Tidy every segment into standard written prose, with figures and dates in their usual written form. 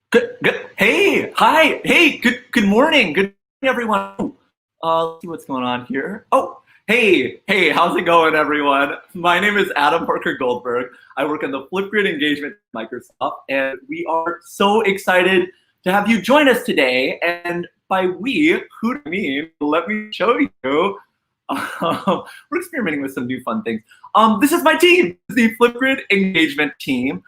Good. Hey, hi. Hey, good morning. Good morning, everyone. Let's see what's going on here. Oh, hey, how's it going, everyone? My name is Adam Parker Goldberg. I work in the Flipgrid Engagement Team at Microsoft, and we are so excited to have you join us today. And by we, who do I mean? Let me show you. We're experimenting with some new fun things. This is my team, the Flipgrid Engagement Team.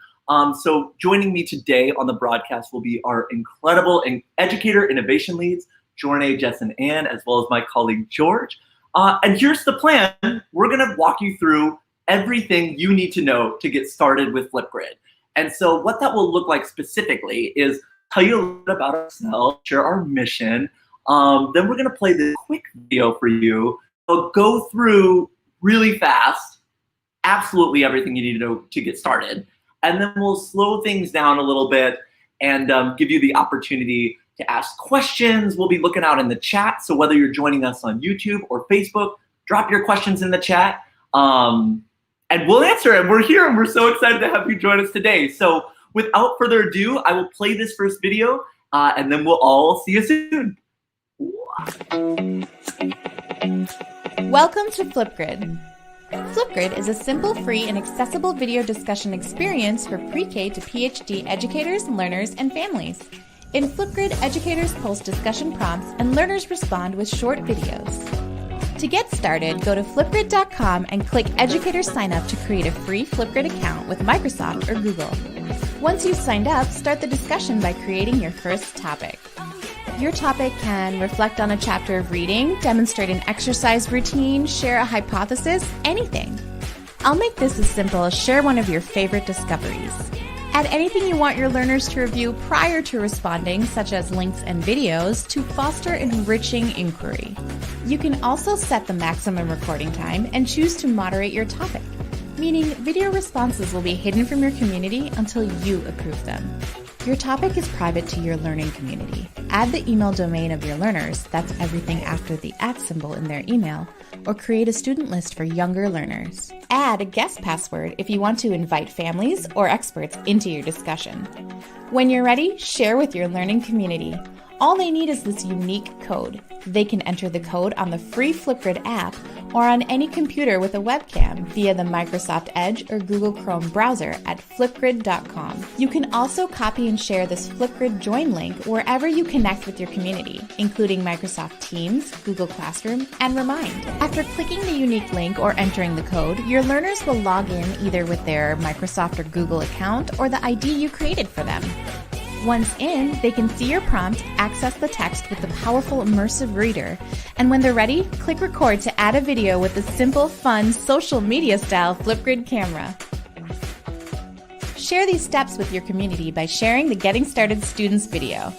So joining me today on the broadcast will be our incredible educator innovation leads, Jornea, Jess, and Ann, as well as my colleague, George. And here's the plan. We're gonna walk you through everything you need to know to get started with Flipgrid. And so what that will look like specifically is tell you a little bit about ourselves, share our mission. Then we're gonna play this quick video for you. We'll go through really fast, absolutely everything you need to know to get started. And then we'll slow things down a little bit and give you the opportunity to ask questions. We'll be looking out in the chat. So whether you're joining us on YouTube or Facebook, drop your questions in the chat and we'll answer it. We're here and we're so excited to have you join us today. So without further ado, I will play this first video and then we'll all see you soon. Welcome to Flipgrid. Flipgrid is a simple, free, and accessible video discussion experience for pre-K to PhD educators, learners, and families. In Flipgrid, educators post discussion prompts and learners respond with short videos. To get started, go to flipgrid.com and click Educator Sign Up to create a free Flipgrid account with Microsoft or Google. Once you've signed up, start the discussion by creating your first topic. Your topic can reflect on a chapter of reading, demonstrate an exercise routine, share a hypothesis, anything. I'll make this as simple as share one of your favorite discoveries. Add anything you want your learners to review prior to responding, such as links and videos, to foster enriching inquiry. You can also set the maximum recording time and choose to moderate your topic, meaning video responses will be hidden from your community until you approve them. Your topic is private to your learning community. Add the email domain of your learners, that's everything after the @ symbol in their email, or create a student list for younger learners. Add a guest password if you want to invite families or experts into your discussion. When you're ready, share with your learning community. All they need is this unique code. They can enter the code on the free Flipgrid app or on any computer with a webcam via the Microsoft Edge or Google Chrome browser at flipgrid.com. You can also copy and share this Flipgrid join link wherever you connect with your community, including Microsoft Teams, Google Classroom, and Remind. After clicking the unique link or entering the code, your learners will log in either with their Microsoft or Google account or the ID you created for them. Once in, they can see your prompt, access the text with the powerful Immersive reader, and when they're ready, click record to add a video with the simple, fun, social media-style Flipgrid camera. Share these steps with your community by sharing the Getting Started Students video.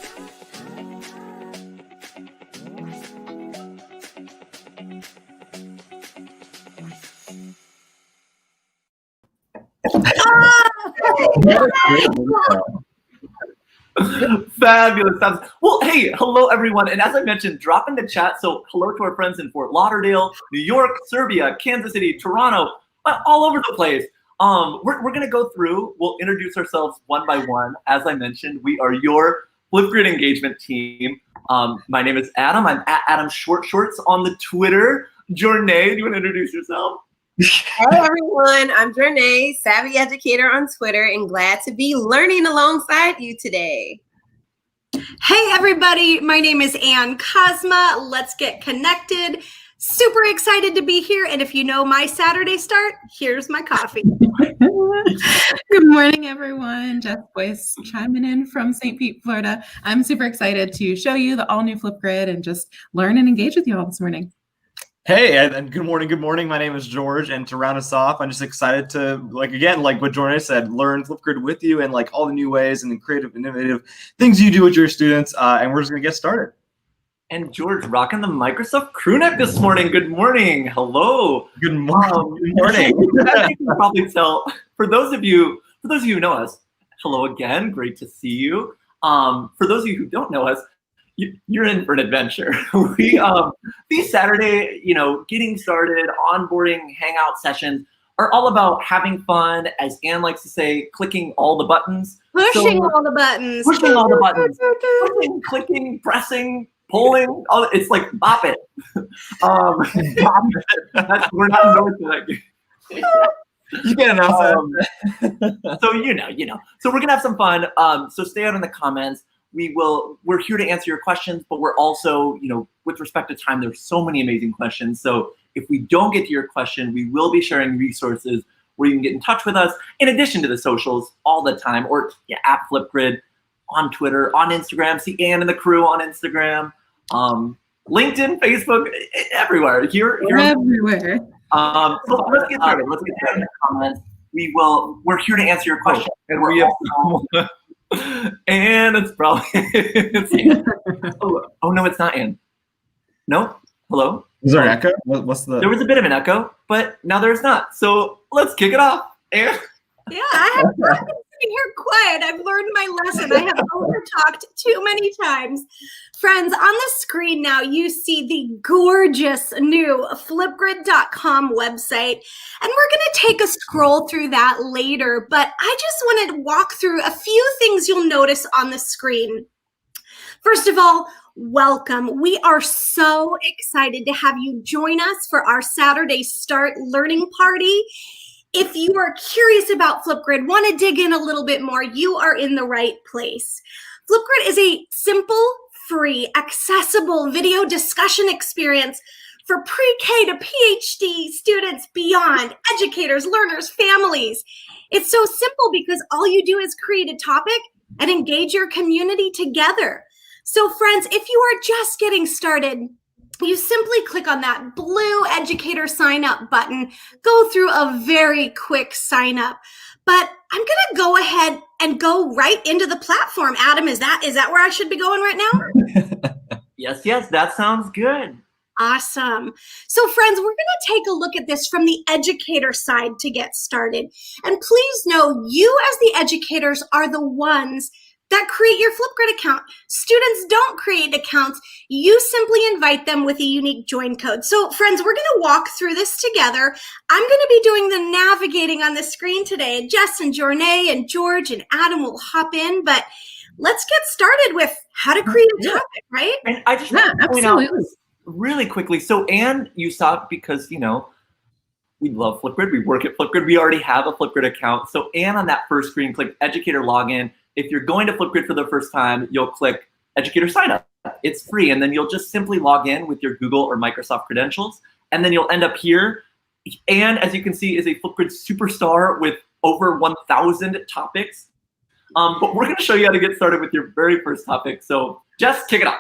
Fabulous. Well, hey, hello everyone. And as I mentioned, drop in the chat. So hello to our friends in Fort Lauderdale, New York, Serbia, Kansas City, Toronto, all over the place. We're gonna go through, we'll introduce ourselves one by one. As I mentioned, we are your Flipgrid Engagement Team. My name is Adam. I'm at Adam Short Shorts on the Twitter. Jornea, do you wanna introduce yourself? Hey everyone, I'm Jornea, Savvy Educator on Twitter, and glad to be learning alongside you today. Hey everybody, my name is Ann Cosma. Let's get connected. Super excited to be here, and if you know my Saturday start, here's my coffee. Good morning, everyone. Jess Boyce chiming in from St. Pete, Florida. I'm super excited to show you the all-new Flipgrid and just learn and engage with you all this morning. Hey, and good morning. My name is George, and to round us off, I'm just excited to, like what Jornea said, learn Flipgrid with you and all the new ways and the creative, innovative things you do with your students, and we're just gonna get started. And George, rocking the Microsoft crew neck this morning. Good morning. Hello. Good morning. Good morning. As you can probably tell, for those of you who know us, hello again. Great to see you. For those of you who don't know us, you're in for an adventure. These Saturday, getting started, onboarding, hangout sessions are all about having fun, as Ann likes to say, clicking all the buttons. Pushing all the buttons. Pushing all the buttons. Pushing, clicking, pressing, pulling. It's like bop it. Bop it. We're not endorsing that game. You can't announce that. So you know. So we're gonna have some fun. So stay out in the comments. We're here to answer your questions, but we're also, with respect to time, there's so many amazing questions. So if we don't get to your question, we will be sharing resources where you can get in touch with us, in addition to the socials all the time, or at Flipgrid, on Twitter, on Instagram. See Ann and the crew on Instagram, LinkedIn, Facebook, everywhere. We're everywhere. So let's get started. Let's get started in the comments. We're here to answer your question. And we have and it's probably it's Ann. Oh no, it's not Ann. No? Hello? Is there an echo? What's the? There was a bit of an echo, but now there's not. So let's kick it off. Ann? Yeah, I've been sitting here quiet. I've learned my lesson. I have over-talked too many times. Friends, on the screen now, you see the gorgeous new Flipgrid.com website. And we're going to take a scroll through that later. But I just want to walk through a few things you'll notice on the screen. First of all, welcome. We are so excited to have you join us for our Saturday Start Learning Party. If you are curious about Flipgrid, want to dig in a little bit more, you are in the right place. Flipgrid is a simple, free, accessible video discussion experience for pre-K to PhD students beyond, educators, learners, families. It's so simple because all you do is create a topic and engage your community together. So friends, if you are just getting started, you simply click on that blue educator sign up button, go through a very quick sign up. But I'm going to go ahead and go right into the platform. Adam, is that where I should be going right now? Yes, that sounds good. Awesome. So friends, we're going to take a look at this from the educator side to get started. And please know, you as the educators are the ones that create your Flipgrid account. Students don't create accounts. You simply invite them with a unique join code. So friends, we're gonna walk through this together. I'm gonna be doing the navigating on the screen today. Jess and Jornea and George and Adam will hop in, but let's get started with how to create a topic, right? And I just want to point out really quickly. So Ann, you saw it because, we love Flipgrid. We work at Flipgrid. We already have a Flipgrid account. So Ann, on that first screen, click educator login. If you're going to Flipgrid for the first time, you'll click educator sign up. It's free. And then you'll just simply log in with your Google or Microsoft credentials. And then you'll end up here. And as you can see, is a Flipgrid superstar with over 1,000 topics. But we're going to show you how to get started with your very first topic. So Jess, kick it off.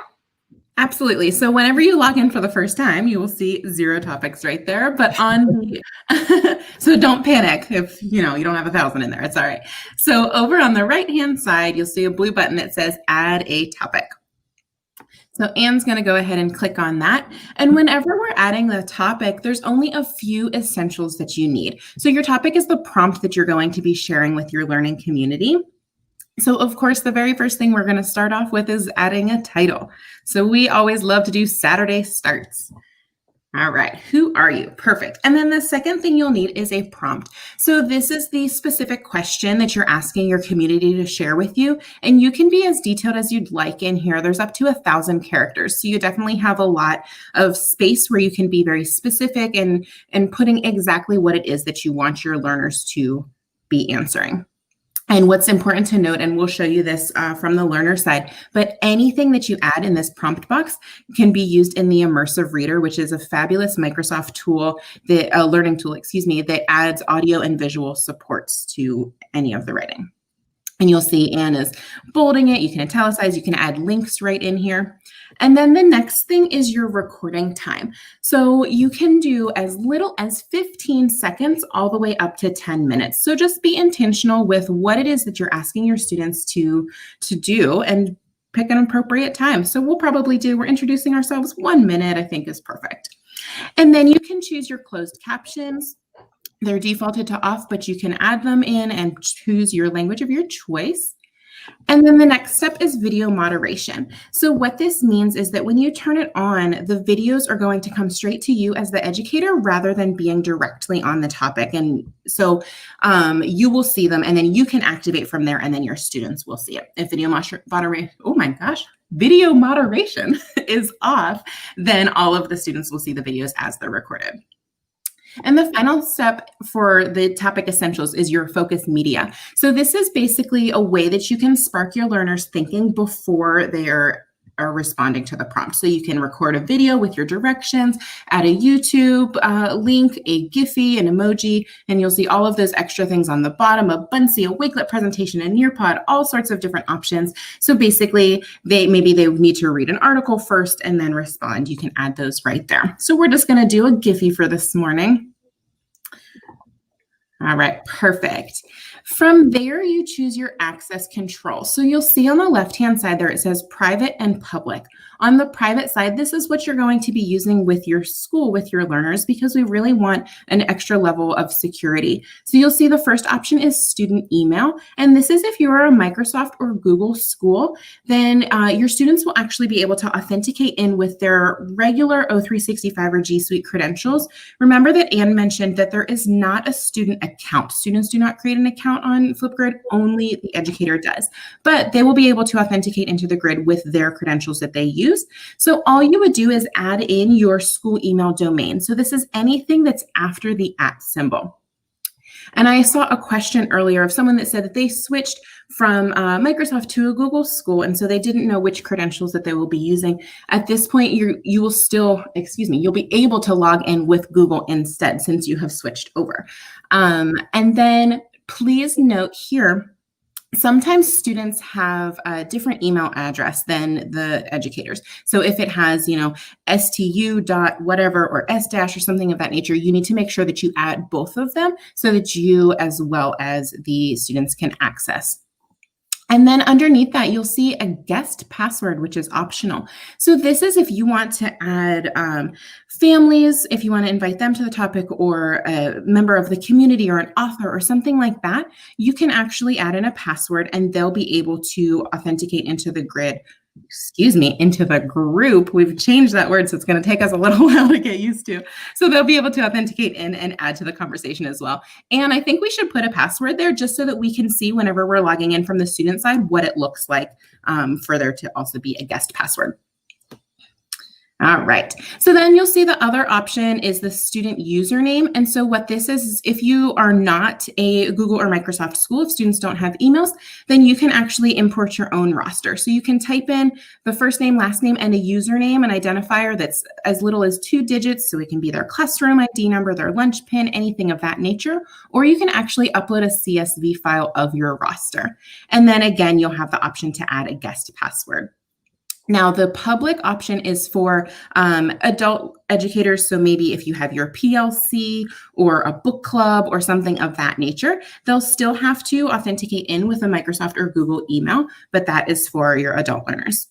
Absolutely. So whenever you log in for the first time, you will see 0 topics right there. But on the, so don't panic if you don't have 1,000 in there. It's all right. So over on the right-hand side, you'll see a blue button that says Add a Topic. So Ann's going to go ahead and click on that. And whenever we're adding the topic, there's only a few essentials that you need. So your topic is the prompt that you're going to be sharing with your learning community. So of course, the very first thing we're going to start off with is adding a title. So we always love to do Saturday starts. All right, who are you? Perfect. And then the second thing you'll need is a prompt. So this is the specific question that you're asking your community to share with you. And you can be as detailed as you'd like in here. There's up to 1,000 characters. So you definitely have a lot of space where you can be very specific and putting exactly what it is that you want your learners to be answering. And what's important to note, and we'll show you this from the learner side, but anything that you add in this prompt box can be used in the Immersive Reader, which is a fabulous Microsoft tool, learning tool, that adds audio and visual supports to any of the writing. And you'll see Ann is bolding it. You can italicize, you can add links right in here. And then the next thing is your recording time. So you can do as little as 15 seconds all the way up to 10 minutes. So just be intentional with what it is that you're asking your students to do and pick an appropriate time. So we're introducing ourselves 1 minute, I think is perfect. And then you can choose your closed captions. They're defaulted to off, but you can add them in and choose your language of your choice. And then the next step is video moderation. So what this means is that when you turn it on, the videos are going to come straight to you as the educator rather than being directly on the topic. And so you will see them and then you can activate from there and then your students will see it. If video moderation is off, then all of the students will see the videos as they're recorded. And the final step for the topic essentials is your focus media. So this is basically a way that you can spark your learners' thinking before they are responding to the prompt. So you can record a video with your directions, add a YouTube link, a Giphy, an emoji, and you'll see all of those extra things on the bottom, a Buncee, a Wakelet presentation, a Nearpod, all sorts of different options. So basically, maybe they need to read an article first and then respond. You can add those right there. So we're just going to do a Giphy for this morning. All right, perfect. From there, you choose your access control. So you'll see on the left-hand side there, it says private and public. On the private side, this is what you're going to be using with your school, with your learners, because we really want an extra level of security. So you'll see the first option is student email. And this is if you are a Microsoft or Google school, then your students will actually be able to authenticate in with their regular O365 or G Suite credentials. Remember that Anne mentioned that there is not a student account. Students do not create an account on Flipgrid, only the educator does. But they will be able to authenticate into the grid with their credentials that they use. So all you would do is add in your school email domain. So this is anything that's after the @ symbol. And I saw a question earlier of someone that said that they switched from Microsoft to a Google school, and so they didn't know which credentials that they will be using. At this point, you will still, you'll be able to log in with Google instead since you have switched over. And then please note here, sometimes students have a different email address than the educators. So if it has, stu dot whatever or s dash or something of that nature, you need to make sure that you add both of them so that you as well as the students can access. And then underneath that, you'll see a guest password, which is optional. So this is if you want to add families, if you want to invite them to the topic, or a member of the community or an author or something like that, you can actually add in a password and they'll be able to authenticate into the grid. Into the group. We've changed that word, so it's going to take us a little while to get used to. So they'll be able to authenticate in and add to the conversation as well. And I think we should put a password there just so that we can see whenever we're logging in from the student side what it looks like for there to also be a guest password. All right, so then you'll see the other option is the student username. And so what this is if you are not a Google or Microsoft school, if students don't have emails, then you can actually import your own roster. So you can type in the first name, last name, and a username, an identifier that's as little as 2 digits. So it can be their classroom ID number, their lunch pin, anything of that nature. Or you can actually upload a CSV file of your roster. And then again, you'll have the option to add a guest password. Now, the public option is for adult educators. So maybe if you have your PLC or a book club or something of that nature, they'll still have to authenticate in with a Microsoft or Google email, but that is for your adult learners.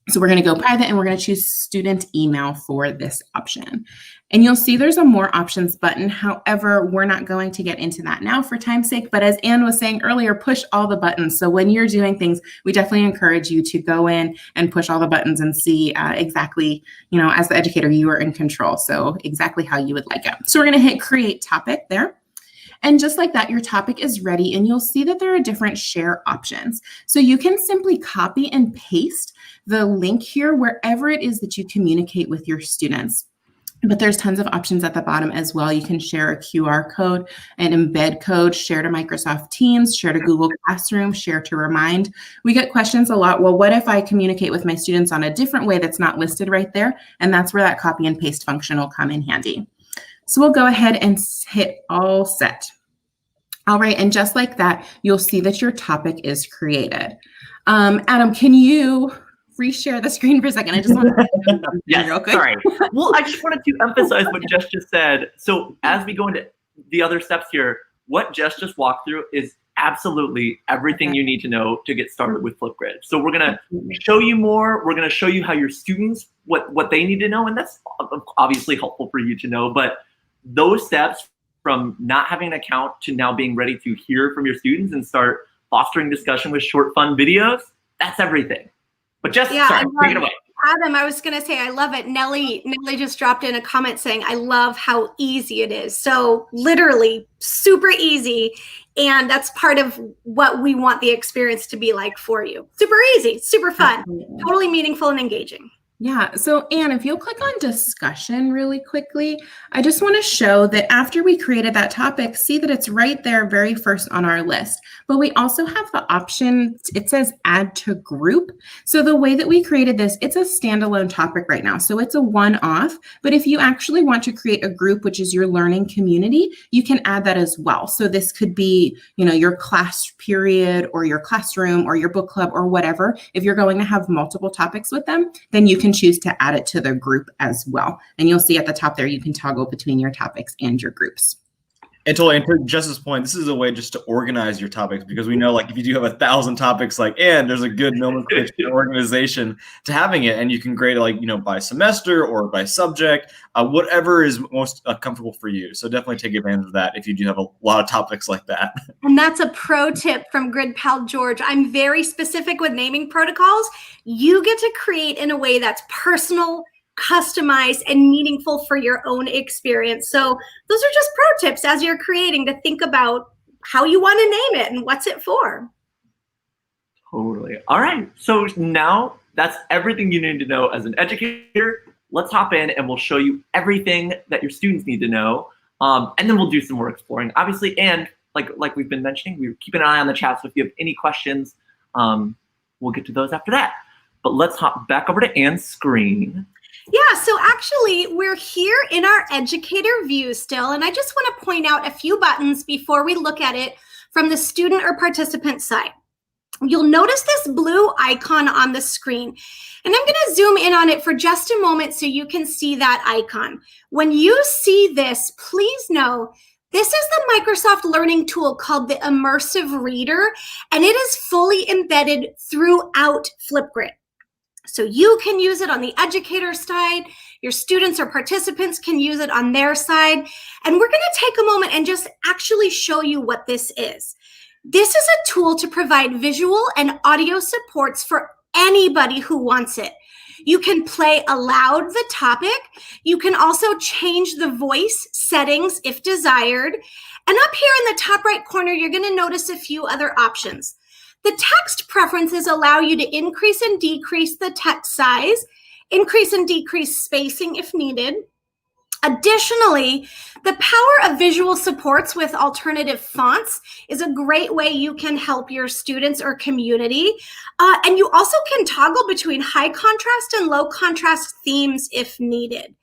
So we're going to go private and we're going to choose student email for this option. And you'll see there's a more options button. However, we're not going to get into that now for time's sake. But as Anne was saying earlier, push all the buttons. So when you're doing things, we definitely encourage you to go in and push all the buttons and see exactly, as the educator, you are in control. So exactly how you would like it. So we're going to hit create topic there. And just like that, your topic is ready and you'll see that there are different share options. So you can simply copy and paste the link here wherever it is that you communicate with your students. But there's tons of options at the bottom as well. You can share a QR code, an embed code, share to Microsoft Teams, share to Google Classroom, share to Remind. We get questions a lot. Well, what if I communicate with my students on a different way that's not listed right there? And that's where that copy and paste function will come in handy. So we'll go ahead and hit all set. All right, and just like that, you'll see that your topic is created. Adam, can you reshare the screen for a second? I just want to yes, real quick. Sorry. Well, I just wanted to emphasize what Jess just said. So as we go into the other steps here, what Jess just walked through is absolutely everything you need to know to get started with Flipgrid. So we're going to show you more. We're going to show you how your students, what they need to know. And that's obviously helpful for you to know. But those steps from not having an account to now being ready to hear from your students and start fostering discussion with short, fun videos. That's everything. But Jess, Yeah, sorry, take it away. Adam, I was going to say, I love it. Nellie just dropped in a comment saying, I love how easy it is. So literally super easy. And that's part of what we want the experience to be like for you. Super easy, super fun, Absolutely. totally meaningful and engaging. Yeah. So Anne, if you'll click on discussion really quickly, I just want to show that after we created that topic, see that it's right there very first on our list. But we also have the option, it says add to group. So the way that we created this, it's a standalone topic right now. So it's a one-off. But if you actually want to create a group, which is your learning community, you can add that as well. So this could be, your class period or your classroom or your book club or whatever. If you're going to have multiple topics with them, then you can choose to add it to the group as well. And you'll see at the top there, you can toggle between your topics and your groups. And totally, and to Jess's point, this is a way just to organize your topics, because we know, like, if you do have 1,000 topics, there's a good nomenclature and organization to having it, and you can grade it, by semester or by subject, whatever is most comfortable for you. So definitely take advantage of that if you do have a lot of topics like that. And that's a pro tip from Grid Pal George. I'm very specific with naming protocols. You get to create in a way that's personal, customized, and meaningful for your own experience. So those are just pro tips as you're creating, to think about how you want to name it and what's it for. Totally. All right. So now that's everything you need to know as an educator. Let's hop in and we'll show you everything that your students need to know. And then we'll do some more exploring, obviously. And like we've been mentioning, we're keeping an eye on the chat. So if you have any questions, we'll get to those after that. But let's hop back over to Anne's screen. Yeah, so actually we're here in our educator view still, and I just want to point out a few buttons before we look at it from the student or participant side. You'll notice this blue icon on the screen, and I'm going to zoom in on it for just a moment so you can see that icon. When you see this, please know this is the Microsoft Learning tool called the Immersive Reader, and it is fully embedded throughout Flipgrid. So you can use it on the educator side, your students or participants can use it on their side. And we're going to take a moment and just actually show you what this is. This is a tool to provide visual and audio supports for anybody who wants it. You can play aloud the topic. You can also change the voice settings if desired. And up here in the top right corner, you're going to notice a few other options. The text preferences allow you to increase and decrease the text size, increase and decrease spacing if needed. Additionally, the power of visual supports with alternative fonts is a great way you can help your students or community. And you also can toggle between high contrast and low contrast themes if needed.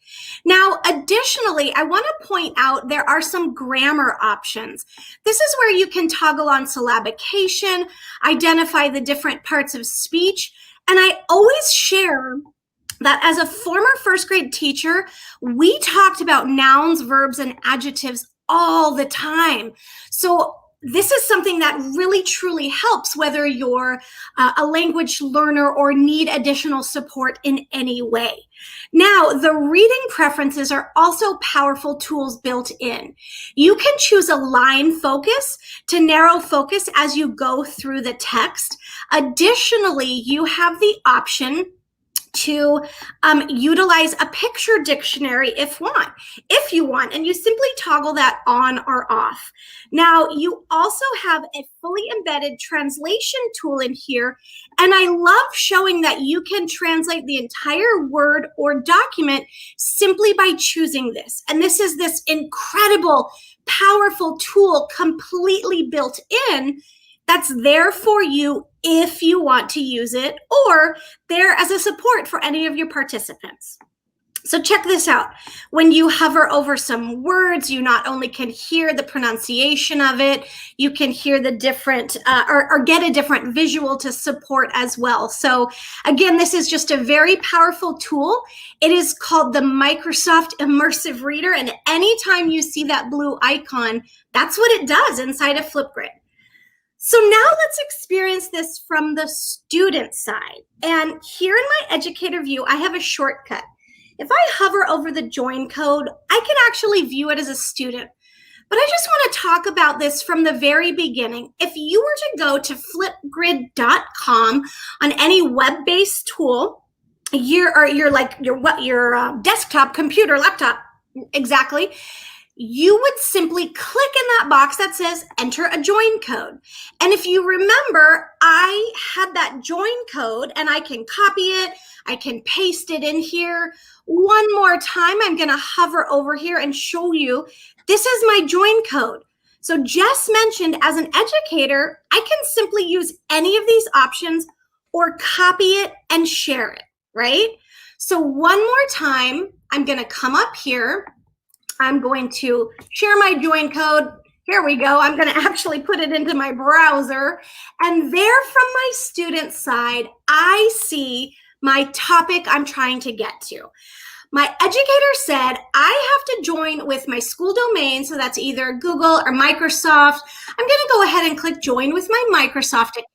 Now, additionally, I want to point out there are some grammar options. This is where you can toggle on syllabication, identify the different parts of speech, and I always share that as a former first grade teacher, we talked about nouns, verbs, and adjectives all the time. So this is something that really truly helps whether you're a language learner or need additional support in any way. Now, the reading preferences are also powerful tools built in. You can choose a line focus to narrow focus as you go through the text. Additionally, you have the option to utilize a picture dictionary if you want, and you simply toggle that on or off. Now, you also have a fully embedded translation tool in here, and I love showing that you can translate the entire word or document simply by choosing this. And this is this incredible, powerful tool completely built in that's there for you if you want to use it, or there as a support for any of your participants. So check this out. When you hover over some words, you not only can hear the pronunciation of it, you can hear the different, or get a different visual to support as well. So again, this is just a very powerful tool. It is called the Microsoft Immersive Reader, and anytime you see that blue icon, that's what it does inside of Flipgrid. So now let's experience this from the student side. And here in my educator view, I have a shortcut. If I hover over the join code, I can actually view it as a student. But I just want to talk about this from the very beginning. If you were to go to flipgrid.com on any web-based tool, your desktop, computer, laptop, exactly, you would simply click in that box that says enter a join code. And if you remember, I had that join code and I can copy it. I can paste it in here. One more time, I'm going to hover over here and show you. This is my join code. So Jess mentioned as an educator, I can simply use any of these options or copy it and share it, right? So one more time, I'm going to come up here. I'm going to share my join code. Here we go. I'm going to actually put it into my browser. And there from my student side, I see my topic I'm trying to get to. My educator said I have to join with my school domain. So that's either Google or Microsoft. I'm going to go ahead and click join with my Microsoft account.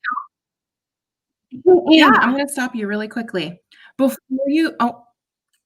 Yeah, I'm going to stop you really quickly. Before you,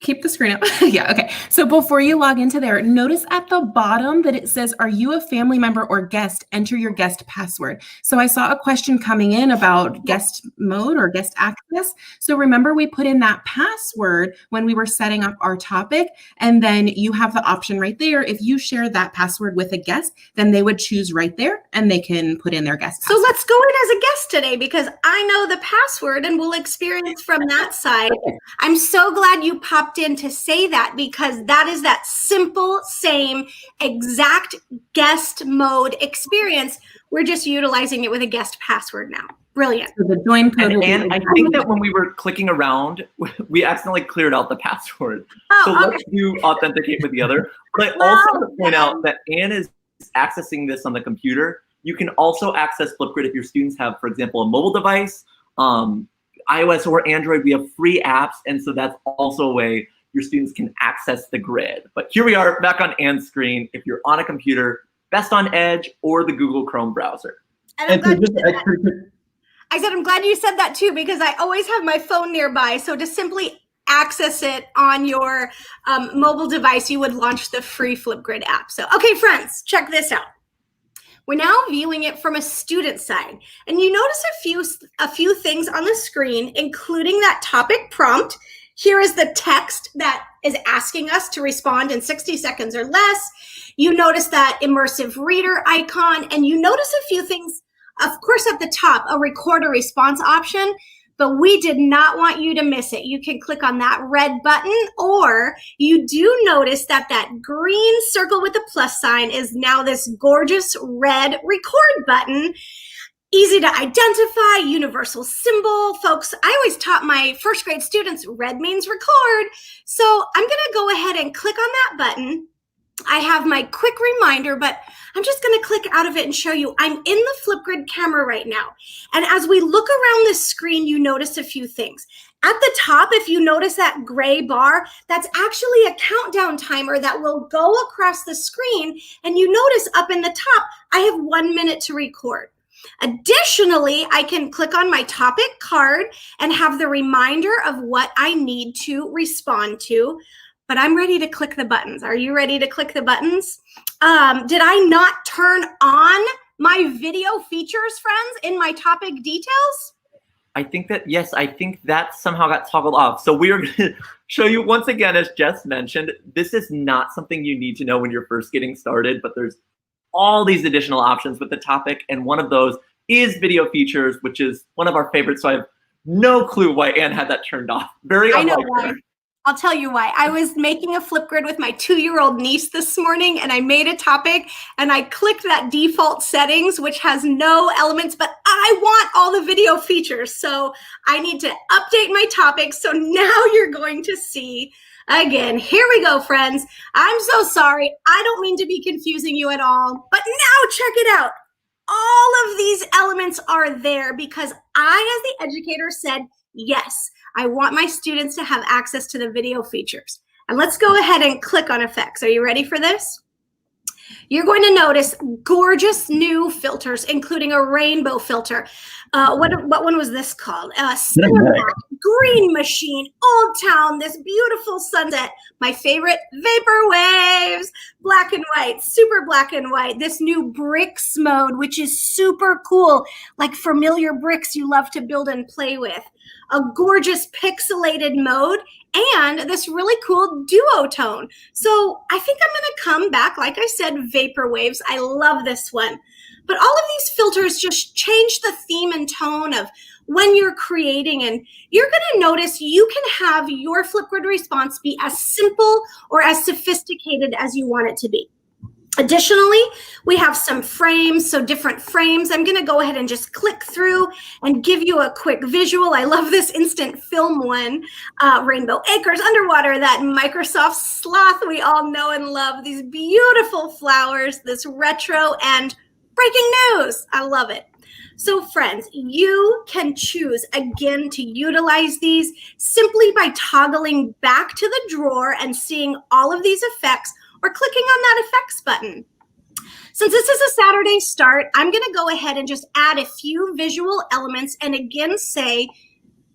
keep the screen up. Yeah, okay. So before you log into there, notice at the bottom that it says, are you a family member or guest? Enter your guest password. So I saw a question coming in about guest mode or guest access. So remember we put in that password when we were setting up our topic, and then you have the option right there. If you share that password with a guest, then they would choose right there and they can put in their guest password. So let's go in as a guest today because I know the password and we'll experience from that side. I'm so glad you popped in to say that because that is that simple, same exact guest mode experience. We're just utilizing it with a guest password now. Brilliant. So the join code. And I think that when we were clicking around, we accidentally cleared out the password. So let's do authenticate with the other. But I also want to point out that Anne is accessing this on the computer. You can also access Flipgrid if your students have, for example, a mobile device, iOS or Android. We have free apps, and so that's also a way your students can access the grid. But here we are back on Anne's screen. If you're on a computer, best on Edge or the Google Chrome browser. And I'm glad you said that too, because I always have my phone nearby. So to simply access it on your mobile device, you would launch the free Flipgrid app. So, okay, friends, check this out. We're now viewing it from a student side. And you notice a few things on the screen, including that topic prompt. Here is the text that is asking us to respond in 60 seconds or less. You notice that immersive reader icon, and you notice a few things, of course, at the top, a record a response option, but we did not want you to miss it. You can click on that red button, or you do notice that that green circle with the plus sign is now this gorgeous red record button. Easy to identify, universal symbol. Folks, I always taught my first grade students red means record. So I'm gonna go ahead and click on that button. I have my quick reminder, but I'm just gonna click out of it and show you I'm in the Flipgrid camera right now. And as we look around the screen, you notice a few things. At the top, if you notice that gray bar, that's actually a countdown timer that will go across the screen. And you notice up in the top, I have 1 minute to record. Additionally, I can click on my topic card and have the reminder of what I need to respond to, but I'm ready to click the buttons. Are you ready to click the buttons? Did I not turn on my video features, friends, in my topic details? I think that, yes, I think that somehow got toggled off. So we are going to show you once again, as Jess mentioned, this is not something you need to know when you're first getting started, but there's all these additional options with the topic, and one of those is video features, which is one of our favorites. So I have no clue why Anne had that turned off. Very unlike I know why. her. I'll tell you why. I was making a Flipgrid with my 2-year-old niece this morning, and I made a topic, and I clicked that default settings, which has no elements, but I want all the video features. So I need to update my topic. So now you're going to see again. Here we go, friends. I'm so sorry. I don't mean to be confusing you at all, but now check it out. All of these elements are there because I, as the educator, said, yes, I want my students to have access to the video features. And let's go ahead and click on effects. Are you ready for this? You're going to notice gorgeous new filters, including a rainbow filter. What one was this called? Cinematic, Green Machine, Old Town, this beautiful sunset. My favorite, vapor waves. black and white, super black and white. This new bricks mode, which is super cool, like familiar bricks you love to build and play with. A gorgeous pixelated mode, and this really cool duotone. So I think I'm gonna come back, like I said, vapor waves. I love this one. But all of these filters just change the theme and tone of when you're creating, and you're gonna notice you can have your Flipgrid response be as simple or as sophisticated as you want it to be. Additionally, we have some frames, so different frames. I'm gonna go ahead and just click through and give you a quick visual. I love this instant film one, Rainbow Acres Underwater, that Microsoft sloth we all know and love, these beautiful flowers, this retro, and breaking news. I love it. So friends, you can choose again to utilize these simply by toggling back to the drawer and seeing all of these effects, or clicking on that effects button. Since this is a Saturday start, I'm going to go ahead and just add a few visual elements and again say,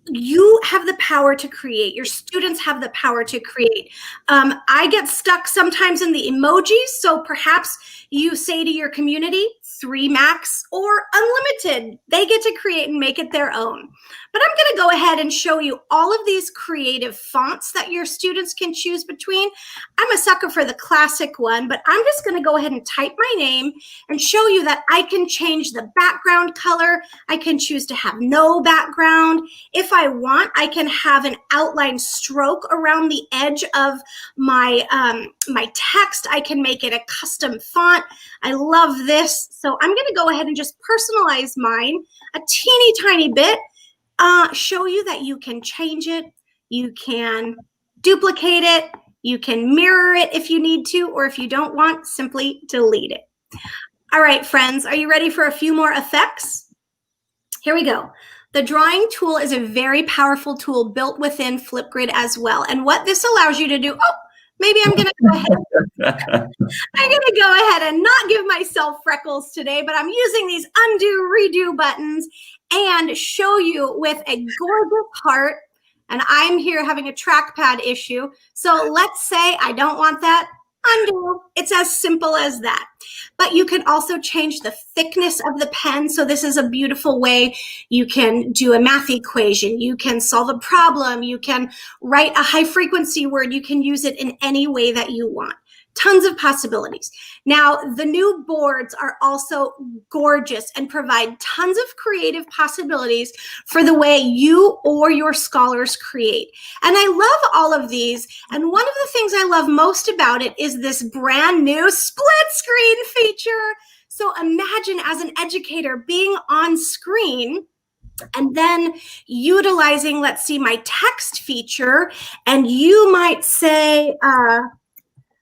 you have the power to create. Your students have the power to create. I get stuck sometimes in the emojis, so perhaps you say to your community, 3 max or unlimited. They get to create and make it their own. But I'm going to go ahead and show you all of these creative fonts that your students can choose between. I'm a sucker for the classic one, but I'm just going to go ahead and type my name and show you that I can change the background color. I can choose to have no background. If I want, I can have an outline stroke around the edge of my, my text. I can make it a custom font. I love this. So I'm going to go ahead and just personalize mine a teeny tiny bit, show you that you can change it, you can duplicate it, you can mirror it if you need to, or if you don't want, simply delete it. All right, friends, are you ready for a few more effects? Here we go. The drawing tool is a very powerful tool built within Flipgrid as well. And what this allows you to do, maybe I'm going to go ahead. I'm going to go ahead and not give myself freckles today, but I'm using these undo, redo buttons and show you with a gorgeous heart. And I'm here having a trackpad issue. So let's say I don't want that. Undo. It's as simple as that. But you can also change the thickness of the pen. So this is a beautiful way you can do a math equation. You can solve a problem. You can write a high frequency word. You can use it in any way that you want. Tons of possibilities. Now, the new boards are also gorgeous and provide tons of creative possibilities for the way you or your scholars create. And I love all of these. And one of the things I love most about it is this brand new split screen feature. So imagine as an educator being on screen and then utilizing, let's see, my text feature, and you might say,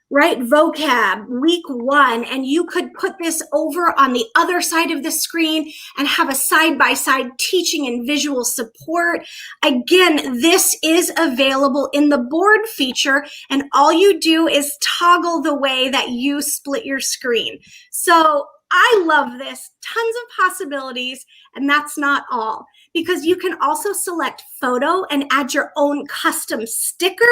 right, vocab, week 1, and you could put this over on the other side of the screen and have a side-by-side teaching and visual support. Again, this is available in the board feature, and all you do is toggle the way that you split your screen. So I love this, tons of possibilities, and that's not all, because you can also select photo and add your own custom sticker.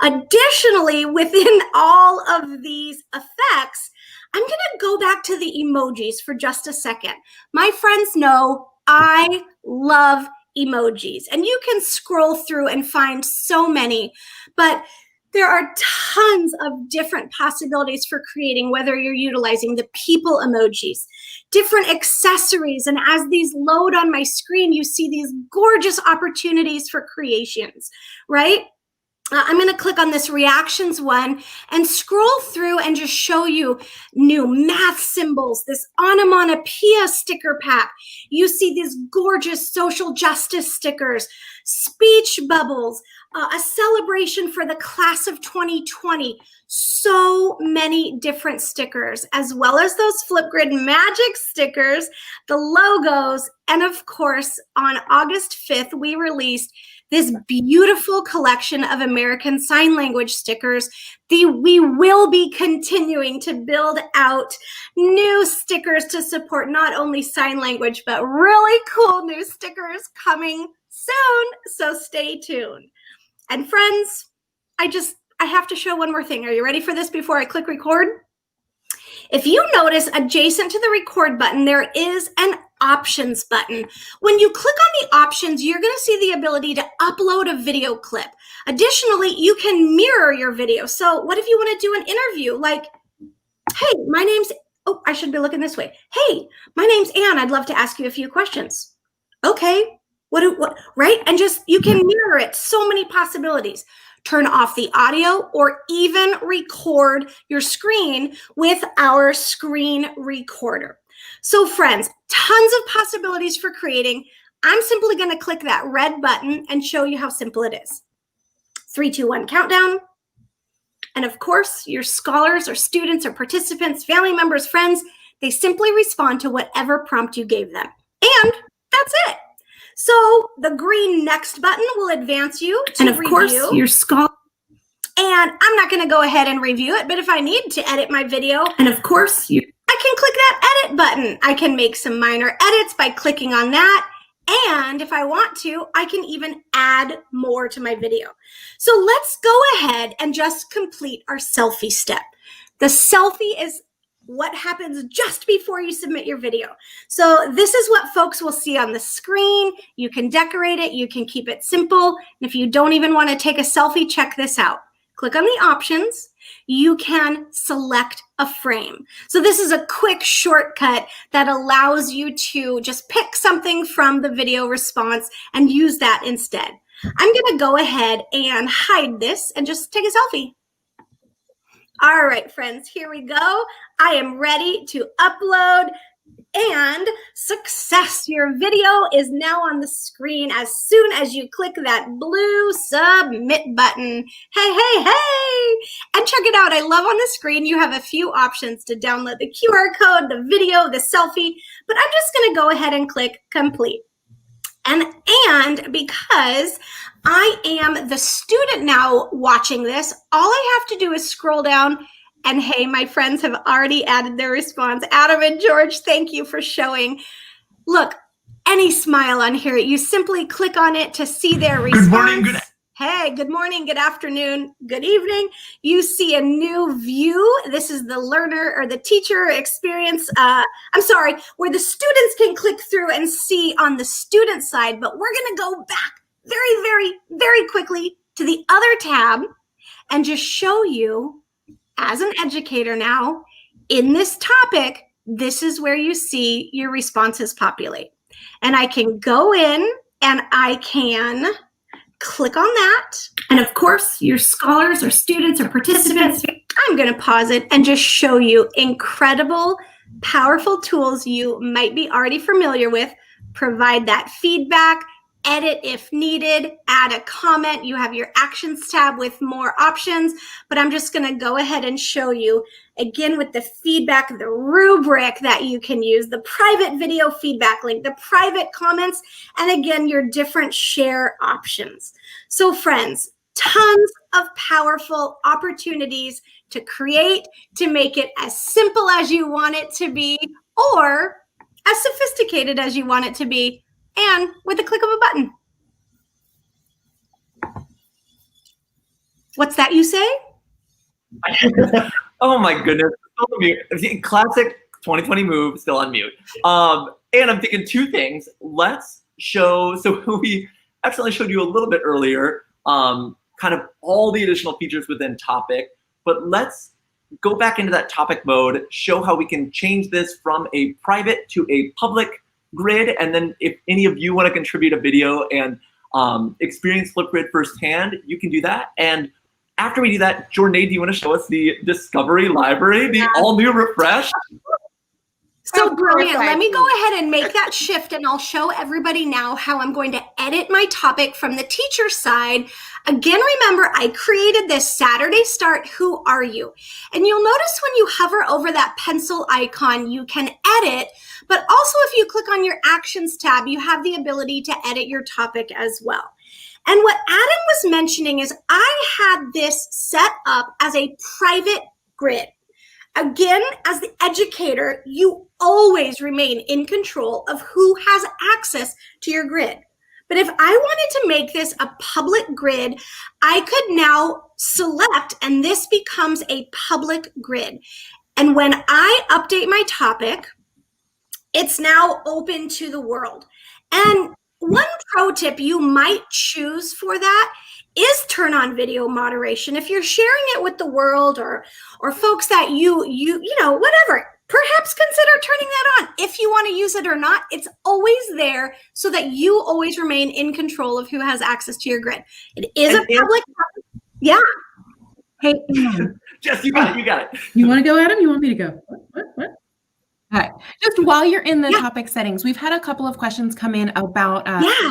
Additionally, within all of these effects, I'm gonna go back to the emojis for just a second. My friends know I love emojis, and you can scroll through and find so many, but there are tons of different possibilities for creating, whether you're utilizing the people emojis, different accessories, and as these load on my screen, you see these gorgeous opportunities for creations, right? I'm going to click on this reactions one and scroll through and just show you new math symbols, this onomatopoeia sticker pack. You see these gorgeous social justice stickers, speech bubbles, a celebration for the class of 2020. So many different stickers, as well as those Flipgrid magic stickers, the logos, and of course, on August 5th, we released this beautiful collection of American Sign Language stickers. We will be continuing to build out new stickers to support not only sign language, but really cool new stickers coming soon. So stay tuned. And friends, I have to show one more thing. Are you ready for this before I click record? If you notice, adjacent to the record button, there is an options button. When you click on the options, you're going to see the ability to upload a video clip. Additionally, you can mirror your video. So what if you want to do an interview like, hey, my name's, oh, I should be looking this way. Hey, my name's Anne. I'd love to ask you a few questions. Okay, what, right? And just, you can mirror it. So many possibilities. Turn off the audio or even record your screen with our screen recorder. So friends, tons of possibilities for creating. I'm simply going to click that red button and show you how simple it is. 3, 2, 1 countdown. And of course, your scholars or students or participants, family members, friends, they simply respond to whatever prompt you gave them. And that's it. So the green next button will advance you to review. And of course, your scholar. And I'm not going to go ahead and review it, but if I need to edit my video, and of course, I can click that edit button. I can make some minor edits by clicking on that. And if I want to, I can even add more to my video. So let's go ahead and just complete our selfie step. The selfie is what happens just before you submit your video. So this is what folks will see on the screen. You can decorate it. You can keep it simple. And if you don't even want to take a selfie, check this out. Click on the options. You can select a frame. So this is a quick shortcut that allows you to just pick something from the video response and use that instead. I'm going to go ahead and hide this and just take a selfie. All right, friends, here we go. I am ready to upload, and success. Your video is now on the screen as soon as you click that blue submit button. Hey. And check it out. I love on the screen, you have a few options to download the QR code, the video, the selfie, but I'm just going to go ahead and click complete. And because I am the student now watching this, all I have to do is scroll down, and hey, my friends have already added their response. Adam and George, thank you for showing. Look, any smile on here, you simply click on it to see their response. Good morning, Hey, good morning, good afternoon, good evening. You see a new view. This is the learner or the teacher experience. Where the students can click through and see on the student side, but we're gonna go back very quickly to the other tab and just show you, as an educator now, in this topic, this is where you see your responses populate. And I can go in and I can click on that. And of course, your scholars or students or participants, I'm going to pause it and just show you incredible, powerful tools you might be already familiar with. Provide that feedback, edit if needed, add a comment. You have your actions tab with more options, but I'm just going to go ahead and show you again with the feedback, the rubric that you can use, the private video feedback link, the private comments, and again, your different share options. So friends, tons of powerful opportunities to create, to make it as simple as you want it to be, or as sophisticated as you want it to be, and with the click of a button. What's that you say? Oh my goodness, still on mute. Classic 2020 move, still on mute. And I'm thinking two things. Let's show, so we actually showed you a little bit earlier, kind of all the additional features within topic, but let's go back into that topic mode, show how we can change this from a private to a public grid. And then if any of you want to contribute a video and experience Flipgrid firsthand, you can do that. And after we do that, Jornea, do you want to show us the Discovery Library, the all new refresh? So brilliant. Let me go ahead and make that shift, and I'll show everybody now how I'm going to edit my topic from the teacher side. Again, remember, I created this Saturday Start, Who Are You? And you'll notice when you hover over that pencil icon, you can edit, but also if you click on your Actions tab, you have the ability to edit your topic as well. And what Adam was mentioning is I had this set up as a private grid. Again, as the educator, you always remain in control of who has access to your grid. But if I wanted to make this a public grid, I could now select, and this becomes a public grid. And when I update my topic, it's now open to the world. And one pro tip you might choose for that is turn on video moderation. If you're sharing it with the world or folks that you know, whatever, perhaps consider turning that on. If you want to use it or not, it's always there so that you always remain in control of who has access to your grid. It is a public, yeah. Hey, Jess, you got it. You want to go, Adam? You want me to go? What? All right. Just while you're in the topic settings, we've had a couple of questions come in about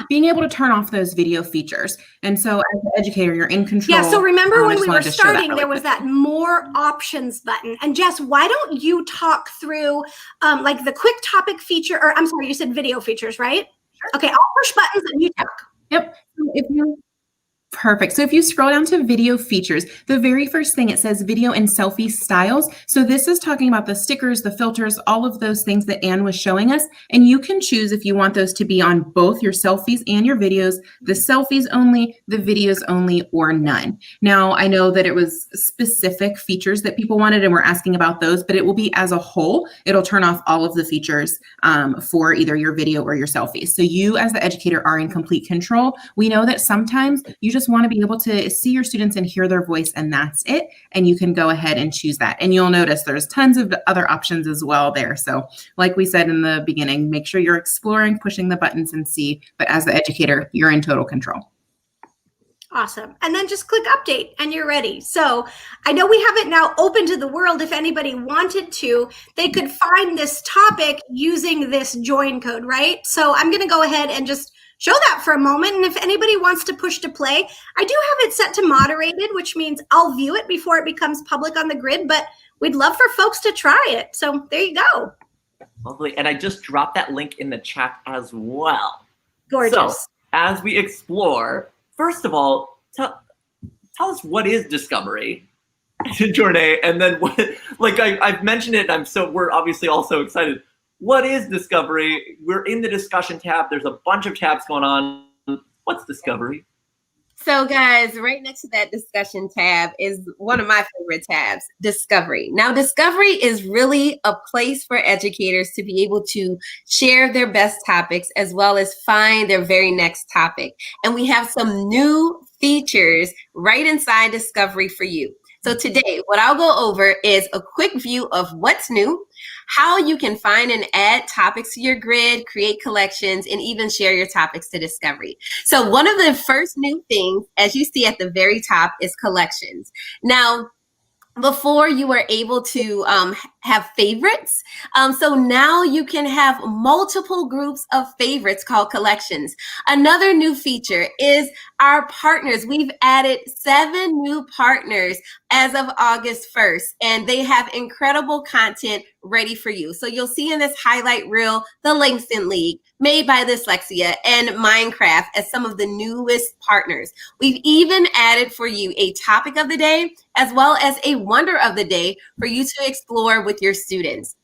being able to turn off those video features. And so as an educator, you're in control. Yeah, so remember when we were starting, there was that more options button. And Jess, why don't you talk through like the quick topic feature, or I'm sorry, you said video features, right? Sure. Okay, I'll push buttons and you talk. Yep. So Perfect. So if you scroll down to video features, the very first thing it says video and selfie styles. So this is talking about the stickers, the filters, all of those things that Anne was showing us. And you can choose if you want those to be on both your selfies and your videos, the selfies only, the videos only, or none. Now, I know that it was specific features that people wanted and we're asking about those, but it will be as a whole. It'll turn off all of the features for either your video or your selfies. So you as the educator are in complete control. We know that sometimes you just want to be able to see your students and hear their voice, and that's it. And you can go ahead and choose that. And you'll notice there's tons of other options as well there. So like we said in the beginning, make sure you're exploring, pushing the buttons and see, but as the educator, you're in total control. Awesome. And then just click update and you're ready. So I know we have it now open to the world. If anybody wanted to, they could find this topic using this join code, right? So I'm going to go ahead and just show that for a moment. And if anybody wants to push to play, I do have it set to moderated, which means I'll view it before it becomes public on the grid, but we'd love for folks to try it. So there you go. Lovely. And I just dropped that link in the chat as well. Gorgeous. So as we explore, first of all, tell us what is discovery, Jornea, and then what, like I've mentioned it, and we're obviously all so excited. What is discovery? We're in the discussion tab. There's a bunch of tabs going on. What's discovery? So guys, right next to that discussion tab is one of my favorite tabs, discovery. Now, discovery is really a place for educators to be able to share their best topics as well as find their very next topic. And we have some new features right inside discovery for you. So today, what I'll go over is a quick view of what's new, how you can find and add topics to your grid, create collections, and even share your topics to Discovery. So one of the first new things, as you see at the very top, is collections. Now, before you were able to have favorites. So now you can have multiple groups of favorites called collections. Another new feature is our partners. We've added 7 new partners as of August 1st, and they have incredible content ready for you. So you'll see in this highlight reel, the Langston League, Made by Dyslexia, and Minecraft as some of the newest partners. We've even added for you a topic of the day, as well as a wonder of the day for you to explore with your students.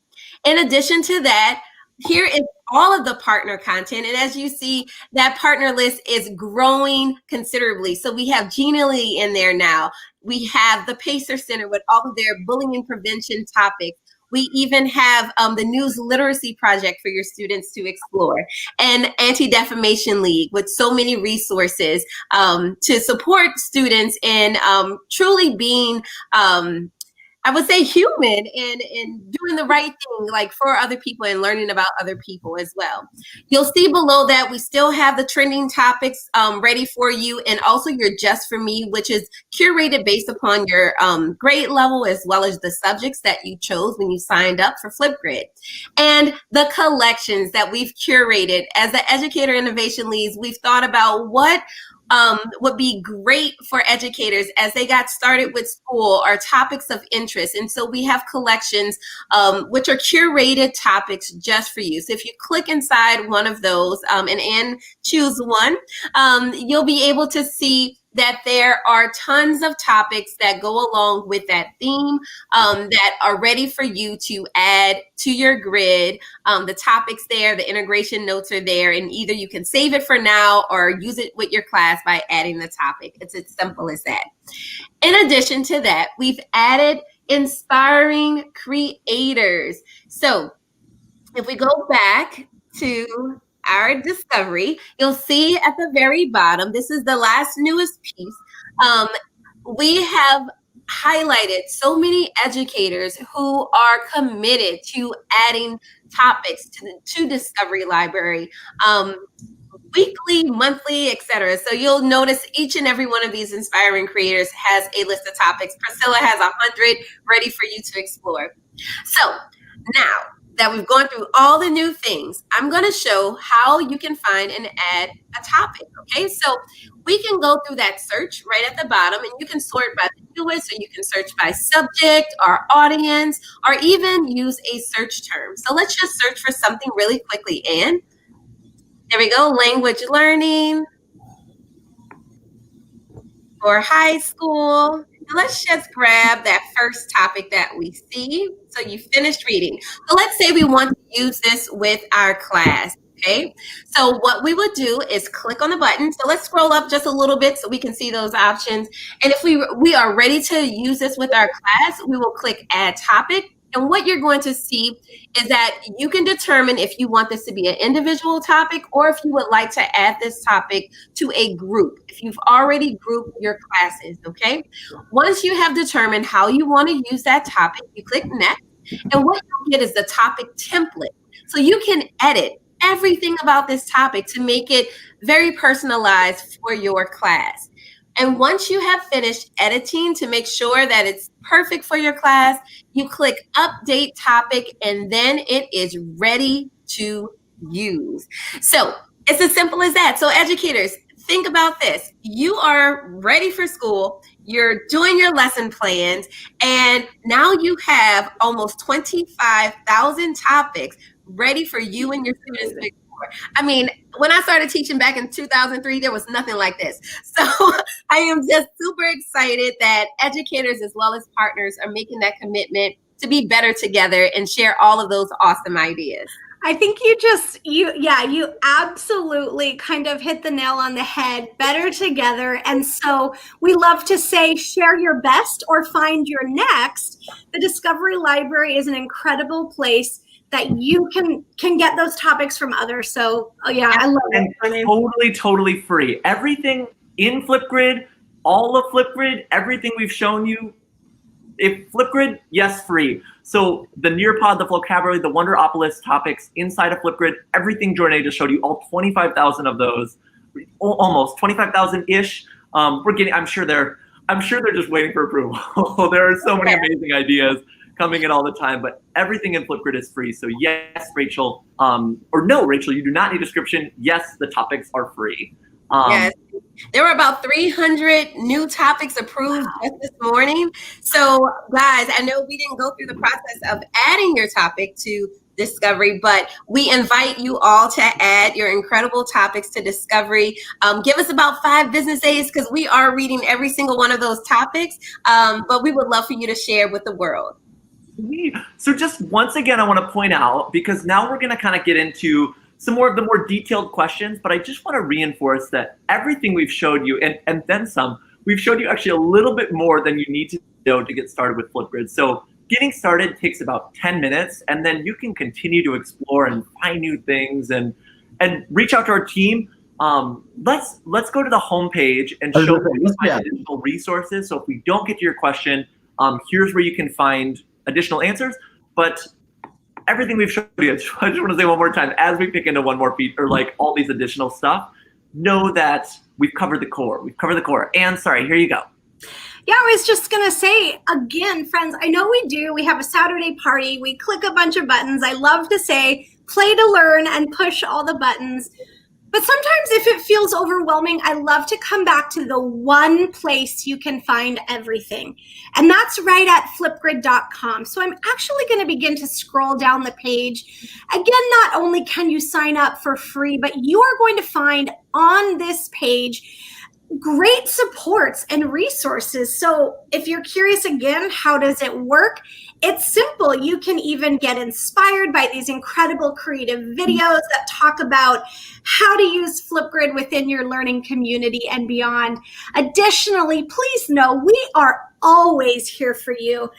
In addition to that, here is all of the partner content. And as you see, that partner list is growing considerably. So we have Gina Lee in there now. We have the Pacer Center with all of their bullying prevention topics. We even have the News Literacy Project for your students to explore, and Anti-Defamation League with so many resources to support students in truly being, I would say, human and doing the right thing, like for other people and learning about other people as well. You'll see below that we still have the trending topics ready for you, and also your Just For Me, which is curated based upon your grade level as well as the subjects that you chose when you signed up for Flipgrid. And the collections that we've curated. As the Educator Innovation Leads, we've thought about what would be great for educators as they got started with school or topics of interest. And so we have collections which are curated topics just for you. So if you click inside one of those and choose one, you'll be able to see that there are tons of topics that go along with that theme that are ready for you to add to your grid. The topics there, the integration notes are there, and either you can save it for now or use it with your class by adding the topic. It's as simple as that. In addition to that, we've added inspiring creators. So if we go back to our discovery, you'll see at the very bottom, this is the last newest piece. We have highlighted so many educators who are committed to adding topics to Discovery Library, weekly, monthly, etc. So you'll notice each and every one of these inspiring creators has a list of topics. Priscilla has 100 ready for you to explore. So now that we've gone through all the new things, I'm going to show how you can find and add a topic. Okay, so we can go through that search right at the bottom, and you can sort by the newest, or you can search by subject or audience, or even use a search term. So let's just search for something really quickly. And there we go, language learning for high school. So let's just grab that first topic that we see. So you finished reading. So let's say we want to use this with our class, okay? So what we would do is click on the button. So let's scroll up just a little bit so we can see those options. And if we are ready to use this with our class, we will click Add Topic. And what you're going to see is that you can determine if you want this to be an individual topic or if you would like to add this topic to a group, if you've already grouped your classes, okay? Once you have determined how you want to use that topic, you click Next, and what you'll get is the topic template. So you can edit everything about this topic to make it very personalized for your class. And once you have finished editing to make sure that it's perfect for your class, you click Update Topic, and then it is ready to use. So it's as simple as that. So educators, think about this. You are ready for school. You're doing your lesson plans, and now you have almost 25,000 topics ready for you and your students to explore. I mean, when I started teaching back in 2003, there was nothing like this. So I am just super excited that educators as well as partners are making that commitment to be better together and share all of those awesome ideas. I think you absolutely kind of hit the nail on the head, better together. And so we love to say, share your best or find your next. The Discovery Library is an incredible place that you can get those topics from others. So yeah, I love it. And totally free. Everything in Flipgrid, all of Flipgrid, everything we've shown you, if Flipgrid, yes, free. So the Nearpod, the vocabulary, the Wonderopolis topics inside of Flipgrid, everything Jornea just showed you, all 25,000 of those, almost 25,000-ish. I'm sure they're just waiting for approval. There are so many amazing ideas coming in all the time, but everything in Flipgrid is free. So yes, Rachel, or no, Rachel, you do not need a description. Yes, the topics are free. Yes, there were about 300 new topics approved just this morning. So guys, I know we didn't go through the process of adding your topic to Discovery, but we invite you all to add your incredible topics to Discovery. Give us about 5 business days because we are reading every single one of those topics, but we would love for you to share with the world. So just once again, I want to point out, because now we're going to kind of get into some more of the more detailed questions, but I just want to reinforce that everything we've showed you, and then some, we've showed you actually a little bit more than you need to know to get started with Flipgrid. So getting started takes about 10 minutes, and then you can continue to explore and find new things and reach out to our team. Let's go to the homepage and show you additional resources. So if we don't get to your question, here's where you can find additional answers. But everything we've showed you, I just want to say one more time, as we pick into one more feat, or like all these additional stuff, know that we've covered the core. We've covered the core. And sorry, here you go. Yeah, I was just going to say, again, friends, I know we do. We have a Saturday party. We click a bunch of buttons. I love to say, play to learn and push all the buttons. But sometimes if it feels overwhelming, I love to come back to the one place you can find everything. And that's right at flipgrid.com. So I'm actually going to begin to scroll down the page. Again, not only can you sign up for free, but you are going to find on this page great supports and resources. So if you're curious again, how does it work? It's simple. You can even get inspired by these incredible creative videos that talk about how to use Flipgrid within your learning community and beyond. Additionally, please know we are always here for you.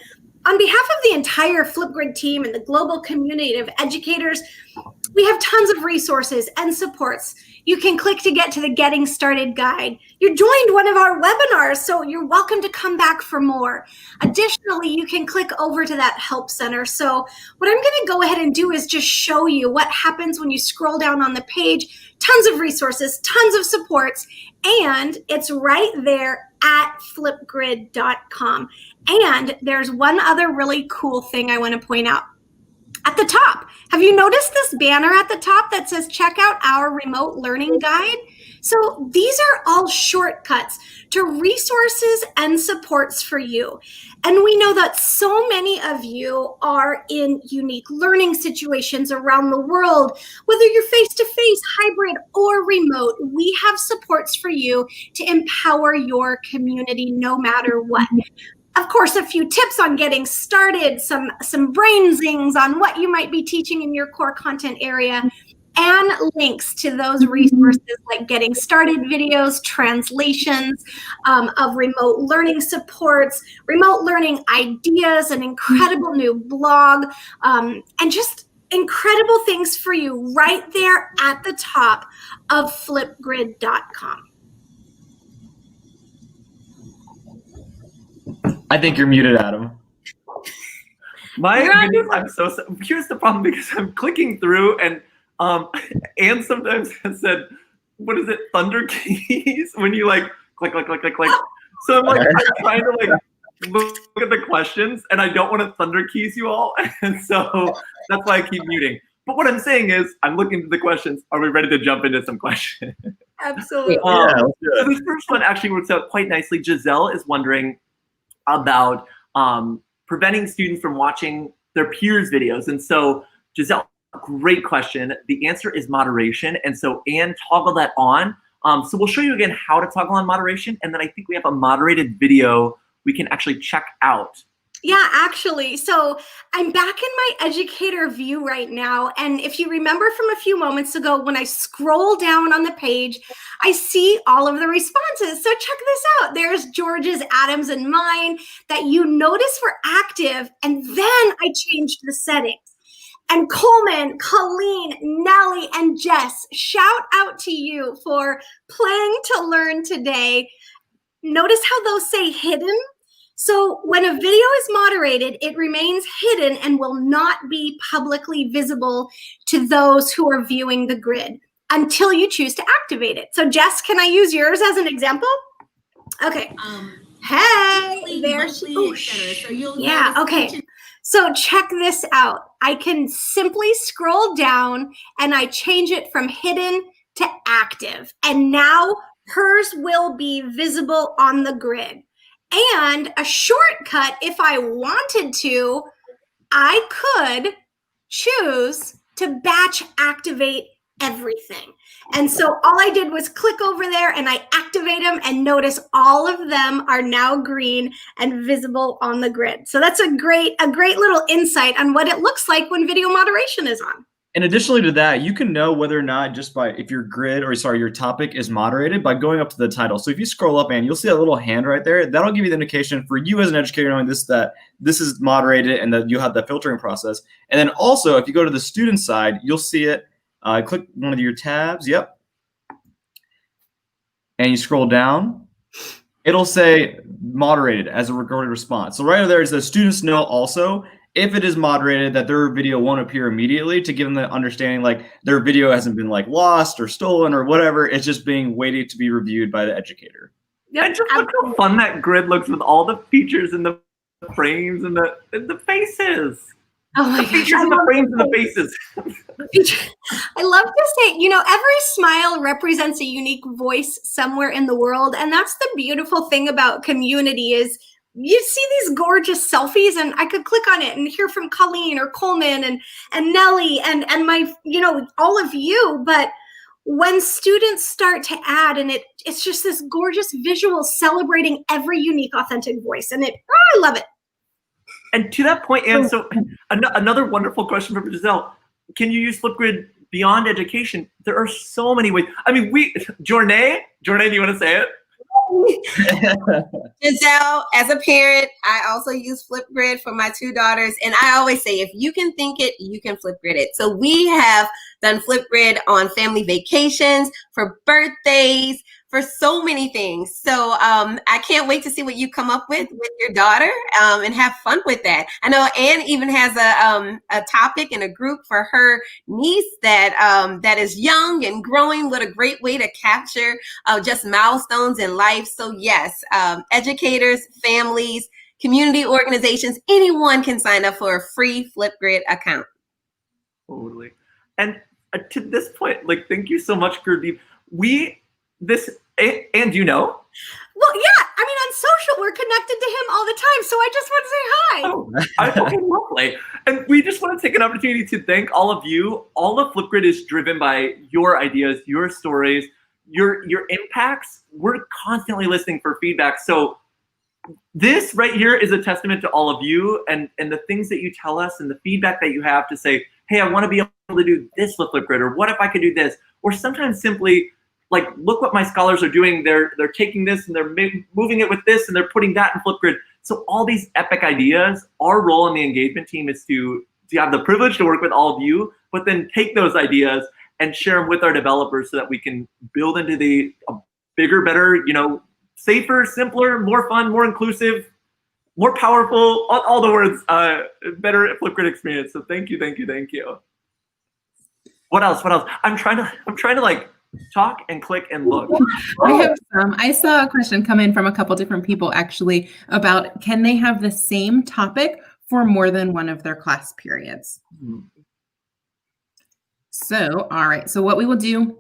On behalf of the entire Flipgrid team and the global community of educators, we have tons of resources and supports. You can click to get to the Getting Started guide. You joined one of our webinars, so you're welcome to come back for more. Additionally, you can click over to that Help Center. So what I'm going to go ahead and do is just show you what happens when you scroll down on the page. Tons of resources, tons of supports, and it's right there at flipgrid.com. And there's one other really cool thing I want to point out. At the top, have you noticed this banner at the top that says check out our remote learning guide? So these are all shortcuts to resources and supports for you. And we know that so many of you are in unique learning situations around the world, whether you're face-to-face, hybrid, or remote. We have supports for you to empower your community no matter what. Of course, a few tips on getting started, some brain zings on what you might be teaching in your core content area, and links to those resources like getting started videos, translations of remote learning supports, remote learning ideas, an incredible new blog, and just incredible things for you right there at the top of flipgrid.com. I think you're muted, Adam. Here's the problem, because I'm clicking through and Anne sometimes has said, what is it, thunder keys? When you like click. So I'm like trying to like look at the questions, and I don't want to thunder keys you all. And so that's why I keep muting. But what I'm saying is I'm looking at the questions. Are we ready to jump into some questions? Absolutely. So this first one actually works out quite nicely. Giselle is wondering about preventing students from watching their peers' videos. And so, Giselle, great question. The answer is moderation. And so, Anne, toggle that on. So we'll show you again how to toggle on moderation. And then I think we have a moderated video we can actually check out. Yeah, actually. So I'm back in my educator view right now. And if you remember from a few moments ago, when I scroll down on the page, I see all of the responses. So check this out. There's George's, Adam's, and mine that you notice were active. And then I changed the settings. And Coleman, Colleen, Nellie, and Jess, shout out to you for playing to learn today. Notice how those say hidden? So when a video is moderated, it remains hidden and will not be publicly visible to those who are viewing the grid until you choose to activate it. So Jess, can I use yours as an example? Okay. Hey, there's, yeah, okay. So check this out. I can simply scroll down and I change it from hidden to active. And now hers will be visible on the grid. And a shortcut, if I wanted to, I could choose to batch activate everything. And so all I did was click over there and I activate them, and notice all of them are now green and visible on the grid. So that's a great little insight on what it looks like when video moderation is on. And additionally to that, you can know whether or not just by if your grid or your topic is moderated by going up to the title. So if you scroll up and you'll see that little hand right there, that'll give you the indication for you as an educator knowing that this is moderated and that you have that filtering process. And then also if you go to the student side, you'll see it. Click one of your tabs. Yep. And you scroll down. It'll say moderated as a recorded response. So right there is the students know also if it is moderated that their video won't appear immediately, to give them the understanding like their video hasn't been like lost or stolen or whatever. It's just being waited to be reviewed by the educator. Yeah, just look how fun that grid looks with all the features and the frames and the faces. Oh my gosh. Features and the frames and the faces. I love to say, you know, every smile represents a unique voice somewhere in the world. And that's the beautiful thing about community is you see these gorgeous selfies and I could click on it and hear from Colleen or Coleman and Nellie and my, you know, all of you. But when students start to add, and it's just this gorgeous visual celebrating every unique, authentic voice. And I love it. And to that point, Anne, so another wonderful question from Giselle. Can you use Flipgrid beyond education? There are so many ways. I mean, Jornea, do you want to say it? Giselle, as a parent, I also use Flipgrid for my two daughters. And I always say, if you can think it, you can Flipgrid it. So we have done Flipgrid on family vacations, for birthdays, for so many things. So I can't wait to see what you come up with your daughter and have fun with that. I know Anne even has a topic and a group for her niece that is young and growing. What a great way to capture just milestones in life. So yes, educators, families, community organizations, anyone can sign up for a free Flipgrid account. Totally. And to this point, like, thank you so much, Gurdeep. And you know? Well, yeah. I mean, on social, we're connected to him all the time. So I just want to say hi. Oh, okay, lovely. And we just want to take an opportunity to thank all of you. All of Flipgrid is driven by your ideas, your stories, your impacts. We're constantly listening for feedback. So this right here is a testament to all of you and the things that you tell us and the feedback that you have to say, hey, I want to be able to do this with Flipgrid, or what if I could do this? Or sometimes simply, like, look what my scholars are doing. They're taking this and they're moving it with this and they're putting that in Flipgrid. So all these epic ideas, our role in the engagement team is to have the privilege to work with all of you, but then take those ideas and share them with our developers so that we can build into a bigger, better, safer, simpler, more fun, more inclusive, more powerful, all the words, better Flipgrid experience. So thank you, thank you, thank you. What else? I'm trying to like talk and click and look. I have some. I saw a question come in from a couple different people actually about, can they have the same topic for more than one of their class periods? So, all right. So what we will do,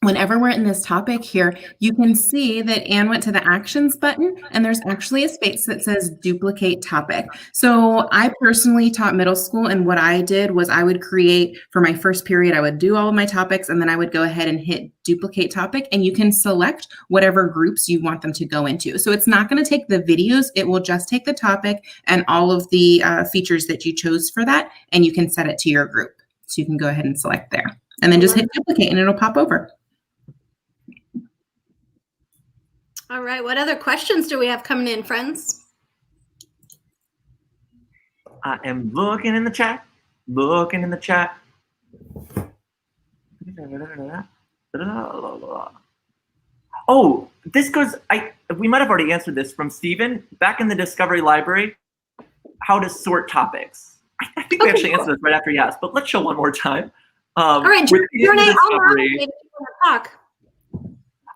whenever we're in this topic here, you can see that Anne went to the actions button and there's actually a space that says duplicate topic. So I personally taught middle school, and what I did was I would create, for my first period, I would do all of my topics and then I would go ahead and hit duplicate topic, and you can select whatever groups you want them to go into. So it's not going to take the videos, it will just take the topic and all of the features that you chose for that, and you can set it to your group. So you can go ahead and select there and then just hit duplicate and it'll pop over. All right. What other questions do we have coming in, friends? I am looking in the chat. Oh, this goes, we might have already answered this from Steven. Back in the Discovery Library, how to sort topics. I think we actually answered this right after he asked, but let's show one more time. All right, Jornea, I'll moderate if you want to talk.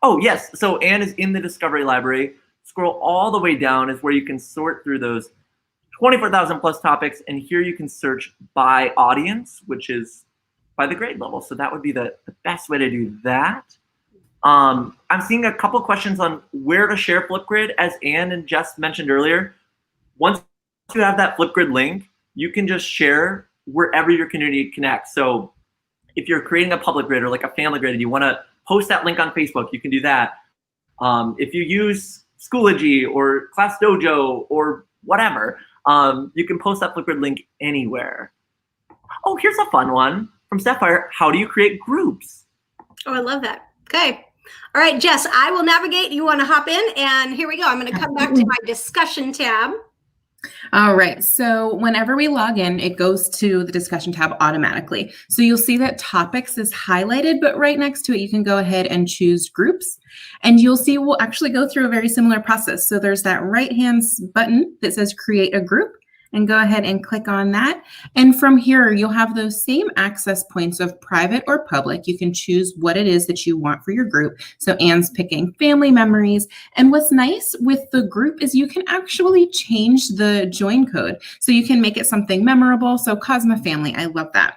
Oh, yes. So Anne is in the Discovery Library. Scroll all the way down is where you can sort through those 24,000 plus topics. And here you can search by audience, which is by the grade level. So that would be the best way to do that. I'm seeing a couple questions on where to share Flipgrid. As Anne and Jess mentioned earlier, once you have that Flipgrid link, you can just share wherever your community connects. So if you're creating a public grid or like a family grid and you want to post that link on Facebook, you can do that. If you use Schoology or Class Dojo or whatever, you can post that Flipgrid link anywhere. Oh, here's a fun one from Sapphire. How do you create groups? Oh, I love that. Okay. All right, Jess, I will navigate. You want to hop in? And here we go. I'm going to come back to my discussion tab. All right, so whenever we log in, it goes to the discussion tab automatically. So you'll see that topics is highlighted, but right next to it, you can go ahead and choose groups. And you'll see we'll actually go through a very similar process. So there's that right-hand button that says create a group, and go ahead and click on that. And from here, you'll have those same access points of private or public. You can choose what it is that you want for your group. So Anne's picking family memories. And what's nice with the group is you can actually change the join code. So you can make it something memorable. So Cosma Family, I love that.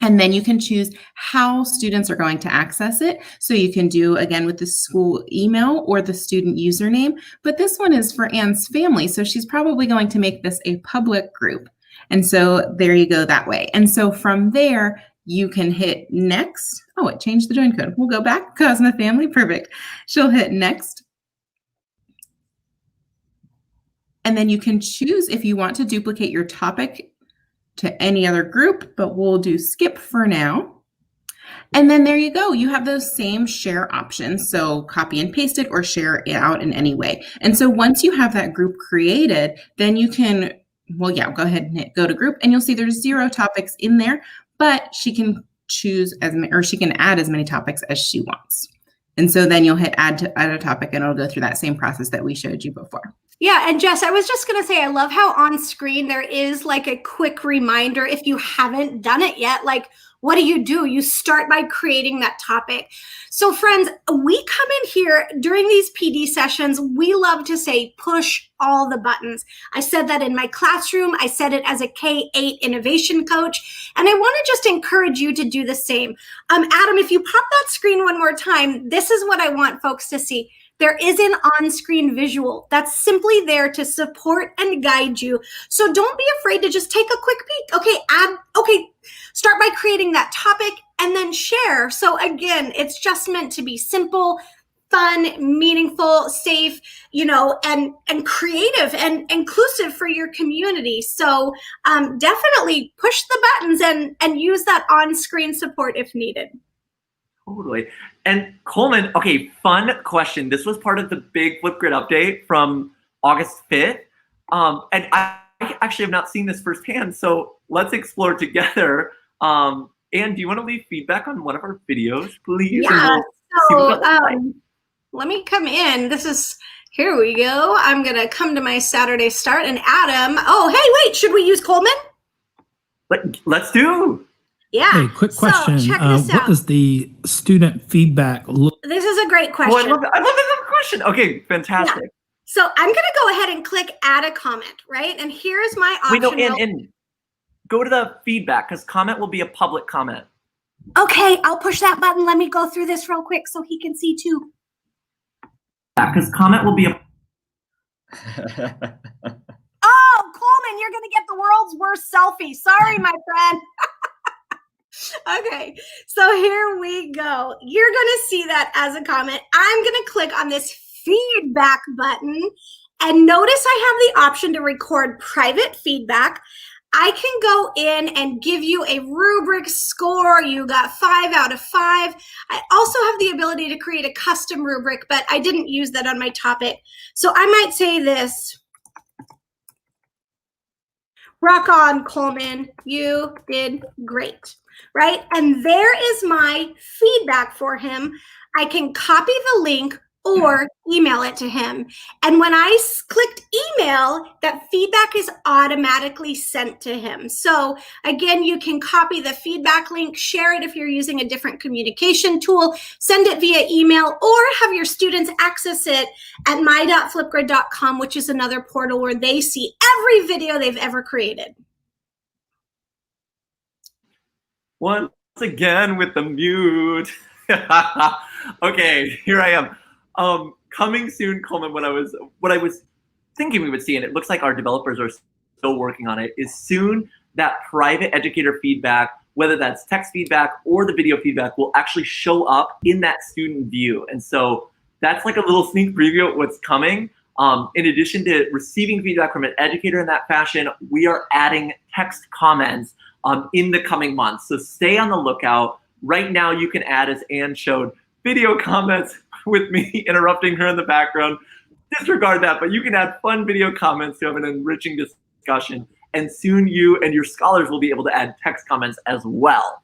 And then you can choose how students are going to access it. So you can do, again, with the school email or the student username. But this one is for Anne's family. So she's probably going to make this a public group. And so there you go that way. And so from there, you can hit next. Oh, it changed the join code. We'll go back. Cosma Family. Perfect. She'll hit next. And then you can choose if you want to duplicate your topic to any other group, but we'll do skip for now. And then there you go. You have those same share options. So copy and paste it or share it out in any way. And so once you have that group created, then you can, well, yeah, go ahead and go to group and you'll see there's 0 topics in there, but she can choose she can add as many topics as she wants. And so then you'll hit add a topic and it'll go through that same process that we showed you before. Yeah, and Jess, I was just going to say, I love how on screen there is like a quick reminder if you haven't done it yet. Like, what do? You start by creating that topic. So friends, we come in here during these PD sessions, we love to say, push all the buttons. I said that in my classroom. I said it as a K-8 innovation coach. And I want to just encourage you to do the same. Adam, if you pop that screen one more time, this is what I want folks to see. There is an on-screen visual that's simply there to support and guide you. So don't be afraid to just take a quick peek. Okay, start by creating that topic and then share. So again, it's just meant to be simple, fun, meaningful, safe, and creative and inclusive for your community. So definitely push the buttons and use that on-screen support if needed. Totally. And Coleman, okay, fun question. This was part of the big Flipgrid update from August 5th. And I actually have not seen this firsthand, so let's explore together. Anne, do you want to leave feedback on one of our videos, please? Yeah, so let me come in. Here we go. I'm going to come to my Saturday start and Adam. Oh, hey, wait, should we use Coleman? Let's do. Yeah. Hey, quick question. So check this out. What does the student feedback look? This is a great question. Oh, I love that question. Okay, fantastic. Yeah. So I'm going to go ahead and click add a comment, right? And here's my option. Wait, no, and go to the feedback because comment will be a public comment. Okay, I'll push that button. Let me go through this real quick so he can see too. Because comment will be a. Oh, Coleman, you're going to get the world's worst selfie. Sorry, my friend. Okay, so here we go. You're going to see that as a comment. I'm going to click on this feedback button and notice I have the option to record private feedback. I can go in and give you a rubric score. You got 5 out of 5. I also have the ability to create a custom rubric, but I didn't use that on my topic. So I might say this. Rock on, Coleman. You did great. Right? And there is my feedback for him. I can copy the link or email it to him. And when I clicked email, that feedback is automatically sent to him. So again, you can copy the feedback link, share it if you're using a different communication tool, send it via email, or have your students access it at my.flipgrid.com, which is another portal where they see every video they've ever created. Once again with the mute. Okay, here I am. Coming soon, Coleman, what I was thinking we would see, and it looks like our developers are still working on it, is soon that private educator feedback, whether that's text feedback or the video feedback, will actually show up in that student view. And so that's like a little sneak preview of what's coming. In addition to receiving feedback from an educator in that fashion, we are adding text comments in the coming months. So stay on the lookout. Right now, you can add, as Anne showed, video comments with me interrupting her in the background. Disregard that, but you can add fun video comments to have an enriching discussion. And soon you and your scholars will be able to add text comments as well.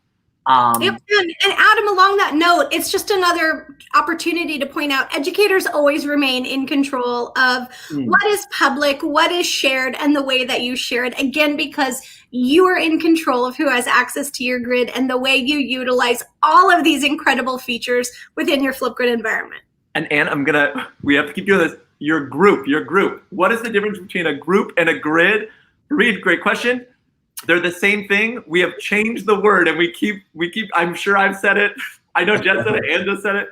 Yep. And Adam, along that note, it's just another opportunity to point out educators always remain in control of what is public, what is shared, and the way that you share it. Again, because you are in control of who has access to your grid and the way you utilize all of these incredible features within your Flipgrid environment. And Anne, we have to keep doing this. Your group. What is the difference between a group and a grid? Reed, great question. They're the same thing. We have changed the word and we keep, I'm sure I've said it. I know Jess said it, Anne just said it.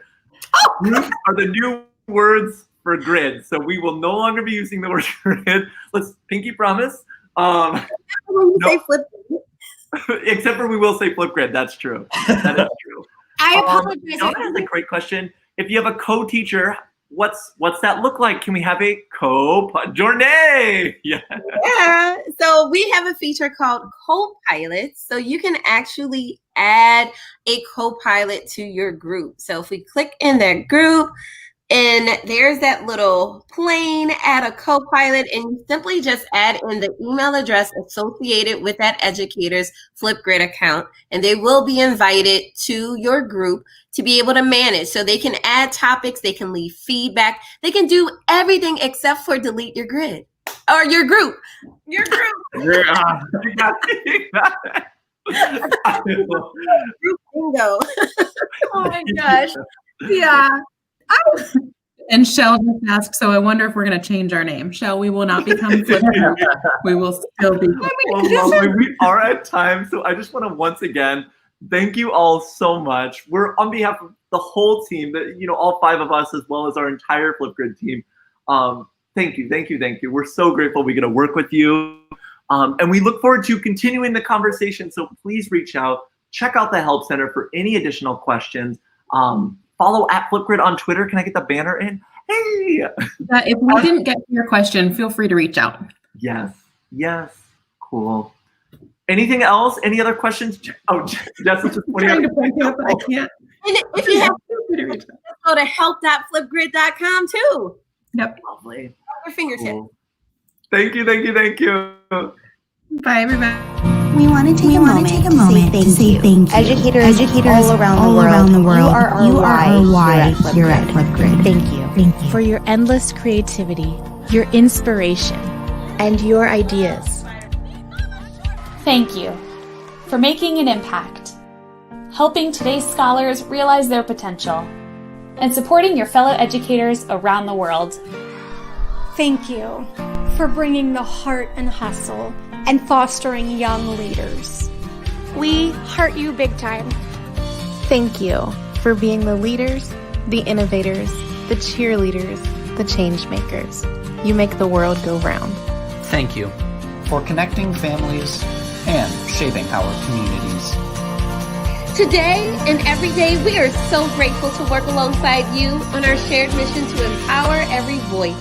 Groups are the new words for grid. So we will no longer be using the word grid. Let's pinky promise. When you say Flipgrid. Except for we will say Flipgrid. That's true. That is true. I apologize. That's a great question. If you have a co-teacher, what's that look like? Can we have a Jornea? Yeah. So we have a feature called co-pilots. So you can actually add a co-pilot to your group. So if we click in their group, and there's that little plane, add a co-pilot, and you simply just add in the email address associated with that educator's Flipgrid account, and they will be invited to your group to be able to manage. So they can add topics, they can leave feedback, they can do everything except for delete your grid or your group. Your group. Yeah. Group bingo. Oh my gosh. Yeah. And Shell just asked, so I wonder if we're going to change our name. Shell, we will not become Flipgrid. We will still be. Well, lovely. We are at time, so I just want to once again thank you all so much. We're on behalf of the whole team, all 5 of us, as well as our entire Flipgrid team. Thank you. We're so grateful we get to work with you, and we look forward to continuing the conversation. So please reach out, check out the Help Center for any additional questions. Follow @Flipgrid on Twitter. Can I get the banner in? Hey! If we didn't get to your question, feel free to reach out. Yes. Cool. Anything else? Any other questions? Oh, Jess is just pointing out. I can't. And if you have to, go to help.flipgrid.com too. Yep. Lovely. Your fingertips. Cool. Thank you. Bye, everybody. We want to take a moment to say thank you. Educators all around the world. You are our why here at Flipgrid. Thank you. For your endless creativity, your inspiration, and your ideas. Thank you for making an impact, helping today's scholars realize their potential, and supporting your fellow educators around the world. Thank you for bringing the heart and hustle and fostering young leaders. We heart you big time. Thank you for being the leaders, the innovators, the cheerleaders, the change makers. You make the world go round. Thank you for connecting families and shaping our communities. Today and every day, we are so grateful to work alongside you on our shared mission to empower every voice.